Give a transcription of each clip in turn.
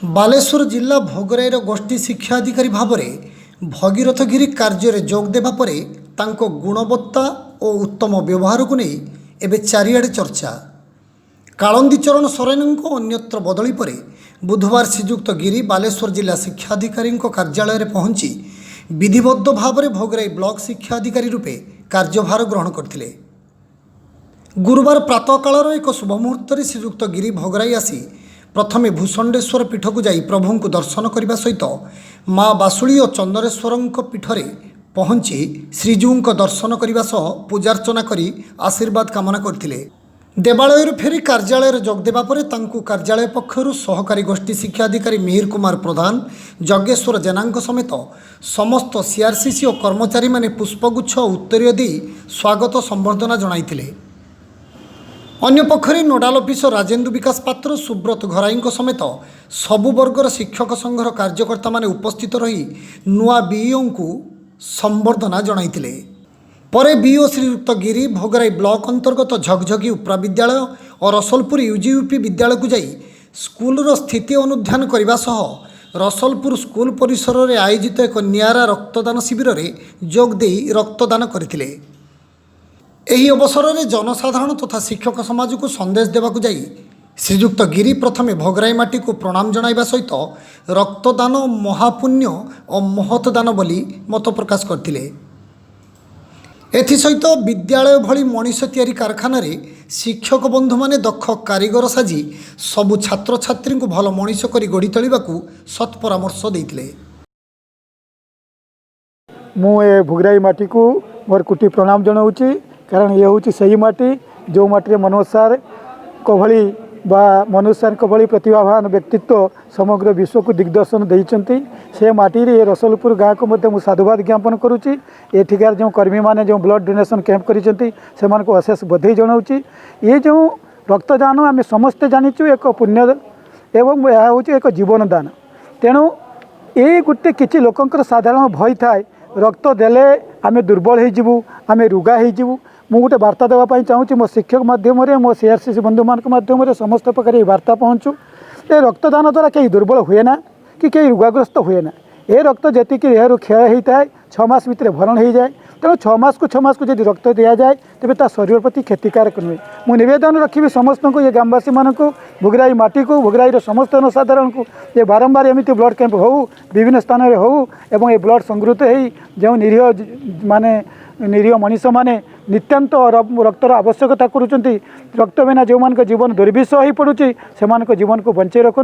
बालेश्वर जिला भोगराईर गोष्ठी शिक्षा अधिकारी भाव में भगीरथ गिरी कार्य जोग देवा परे तांको गुणवत्ता और उत्तम व्यवहार को नहीं एवं चारिआडे चर्चा। कालंदी चरण सोरेन अन्यत्र बदली पर बुधवार श्रीजुक्त गिरी बालेश्वर जिला शिक्षा अधिकारी कार्यालय में पहुंची विधिबद्ध भाव में भोगराई ब्लॉक शिक्षा अधिकारी रूपे कार्यभार ग्रहण करथिले। गुरुवार प्रातः कालर एक शुभ मुहूर्त श्रीजुक्त गिरी भोगराई आसी प्रथमे भूषंडेश्वर पीठ को जाई प्रभु को दर्शन करने सहित माँ बासुली और चंद्रेश्वर पीठरे पहुंची श्रीजू दर्शन करने सह पूजार्चना करी आशीर्वाद कामना करथिले। देवालय फेरी कार्यालय जोगदेवा पर तांकु कार्यालय पक्षर सहकारी गोष्ठी शिक्षा अधिकारी मिहिर कुमार प्रधान जगेश्वर जेना समेत समस्त सीआरसीसी और कर्मचारी माने पुष्पगुच्छ उत्तरीय दी स्वागत संबर्धना जणाइथिले। अन्य पक्षरे नोडाल अफिसर राजेंद्र विकास पात्र सुब्रत घराई समेत सबु वर्गर शिक्षक संघर कार्यकर्ता माने उपस्थित रही नुआ बीईओ को संबर्धना जणाइथिले। परे बीईओ श्रीयुक्त गिरी भोगराई ब्लॉक अंतर्गत झकझकी उपरा विद्यालय और रसलपुर यूजीयूपी विद्यालय को जाई स्कूलर स्थिति अनुध्यान करने सह रसलपुर स्कूल परिसर में आयोजित एक नियारा रक्तदान शिविर में जोग दे रक्तदान करथिले। एही अवसर में जनसाधारण तथा शिक्षक समाज को संदेश देवाक जाई श्रीजुक्त गिरी प्रथमे भोगराई माटी को प्रणाम जणाइबा सहित रक्तदान महापुण्य और महतदान बोली मत प्रकाश करथिले। एथिसहित विद्यालय भली मनीष तैयारी कारखाना रे शिक्षक बंधु माने दक्ष कारीगर साजी सबु छात्र छात्री को भल मनीष करी गढ़ी तोलिबाकू सत् परामर्श देइथिले। मु ए भोगराई माटी को मोर कुटी प्रणाम जनाऊँगी कारण ये हूँ सही माटी जो माटी मनोज सार को भली बा मनोज सार को भली प्रतिभावान व्यक्तित्व समग्र विश्व को दिग्दर्शन देइचंती। से माटी रे रसलपुर गाँव को मध्य मुझे साधुवाद ज्ञापन करुच्ची। एठिकार जो कर्मी मैंने जो ब्लड डोनेशन कैंप करिसेंती सेमान को अशेष बधाई जनाऊँगी। ये जो रक्तदान आम समस्ते जानीचु एक पुण्य एवं यह हूँ एक जीवन दान। तेणु ये गोटे किसी लोकंकर साधारण भय थाए रक्त देले आमे दुर्बल हो आम रुगा हो। मु गोटे वार्ता देवाई चाहूँगी मो शिक्षक माध्यम मो सीआरसीसी बंधु मान माध्यम समस्त प्रकार वार्ता पहुँचू। ये रक्तदान द्वारा कहीं दुर्बल हुए ना कि कहीं रुगाग्रस्त हुए ना। ये रक्त जी देहर क्षय होता है 6 मास भितर भरण हो जाए। तेणु 6 मास को जब रक्त दि जाए तेज ता शरीर प्रति क्षतिकारक नुहे। मु निवेदन रखी समस्त को ये ग्रामवासी मानक भोगराई माटी को भोगराई समस्त जनसाधारण को ये बारंबार एमती ब्लड कैंप हो विभिन्न स्थान में हो एवं ये ब्लड संगृहित हो जो निरीह माने निरीह मनीष माने नित्यांत रक्तर आवश्यकता करुँच रक्त बिना जो मान जीवन दुर्विष हो पड़ुची से जीवन को बंचे रखु।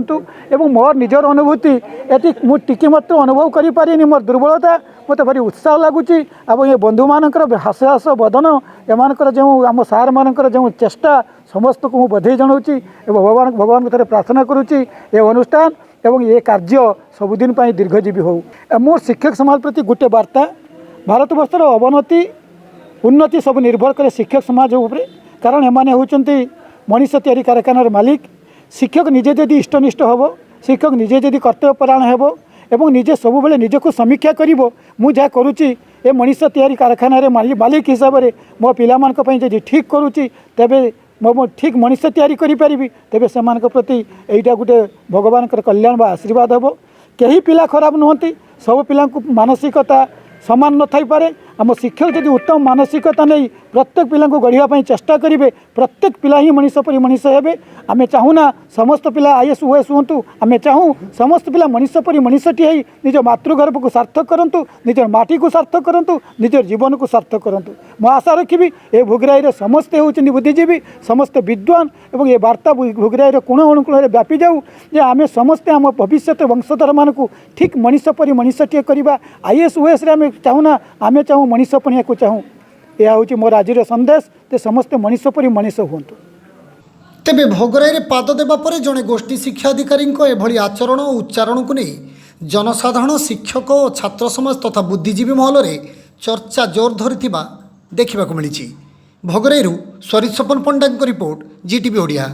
एवं मोर निजर अनुभूति ये मुझे मात्र अनुभव करें मोर दुर्बलता मत भारी उत्साह लगुच। अब ये बंधु मानकर हास हास बदन एमानकर जो आम सार मानकर जो चेष्टा समस्त को बधाई जनाऊँगी। भगवान थे प्रार्थना करुच्ची ये अनुष्ठान एवं ये कार्य सबुदिन दीर्घजीवी हो। मोर शिक्षक समाज प्रति गोटे वार्ता भारत वर्षर अवनति उन्नति सब निर्भर करे शिक्षक समाज उपरे। कारण एमाने होचंती मनीष तैयारी कारखानार मालिक। शिक्षक निजे जदि इष्टनिष्ठ हम शिक्षक निजे जदि कर्तव्यपरायण हेब एवं निजे सब बेले निजक समीक्षा करिवो मु जा करुच्ची ए मनीष तैयारी कारखानार मालिक हिसाब से मो पिलामान जदि ठीक करुच्ची तेबे मो ठीक मनीष तैयारी करि तेबे सेमान प्रति एटा गोटे भगवान कल्याण बा आशीर्वाद हेबो। कहीं पिला खराब नुहंती सब पिला मानसिकता समान न थाई पारे। आम शिक्षक जदि उत्तम मानसिकता नहीं प्रत्येक पिला गढ़ापी चेष्टा करेंगे प्रत्येक पिला ही मनीष परी मनीष हे। आम चाहूना समस्त पिला आईएएस ओएएस हूँ आम चाहूँ समस्त पिला मनीष परी मनीषटी है निज मातृगर्भ को सार्थक करूँ निजर माटी को सार्थक करूँ निजर जीवन को सार्थक करूँ। मु आशा रखी ए भोगराई समस्ते होती बुद्धिजीवी समस्त विद्वान और ये वार्ता भोगराई कोण अनुकूल व्यापी जाऊ जे आम समस्ते आम भविष्य वंशधर मान को ठीक मनीष परी मनीषटी करवा आईएएस ओएएस आम चाहूना आम चाहूँ मनीष पणिया को चाहूँ। यह हूँ मोर आज संदेश ते समस्ते मनीष परी मनीष हूँ। तेबे भोगराई पाद देवा पर जड़े गोष्ठी शिक्षा अधिकारी एभली आचरण और उच्चारण को नहीं जनसाधारण शिक्षक और छात्र समाज तथा बुद्धिजीवी महल में चर्चा जोर धरी देखा मिली। भोगराई स्वरित सपन पंडा रिपोर्ट जीटीवी ओडिया।